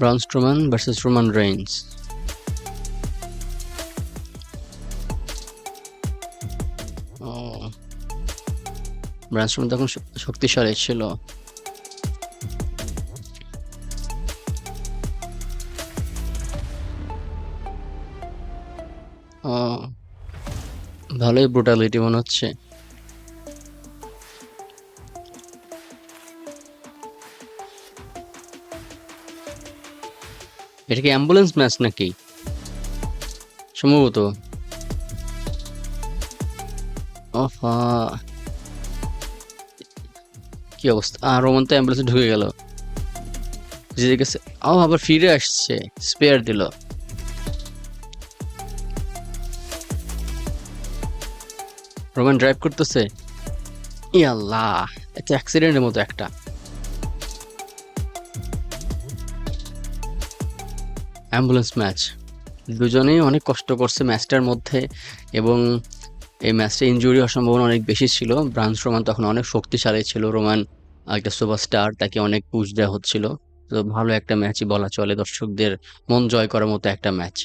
Brown Strowman versus Roman Reigns. ও, Braun Strowman তখন শক্তিশালী ছিল। ও, ভালোই ব্রুটালিটি মনে হচ্ছে। এটা কি অ্যাম্বুলেন্স ম্যাচ নাকি? সম্ভবত। ওফা, কি অবস্থা! রোমান তো অ্যাম্বুলেন্সে ঢুকে গেল, জিতে গেছে। আবার ফিরে আসছে, স্পেয়ার দিল। রোমান ড্রাইভ করতেছে। ইয়াল্লাহ, এটা অ্যাক্সিডেন্টের মতো একটা। অ্যাম্বুলেন্স ম্যাচ, দুজনেই অনেক কষ্ট করছে ম্যাচটার মধ্যে, এবং এই ম্যাচটা ইনজুরি হওয়ার সম্ভাবনা অনেক বেশি ছিল। ব্রাউন রোমান তখন অনেক শক্তিশালী ছিল, রোমান একটা সুপারস্টার, তাকে অনেক পুশ দেওয়া হচ্ছিল। তো ভালো একটা ম্যাচই বলা চলে, দর্শকদের মন জয় করার মতো একটা ম্যাচ।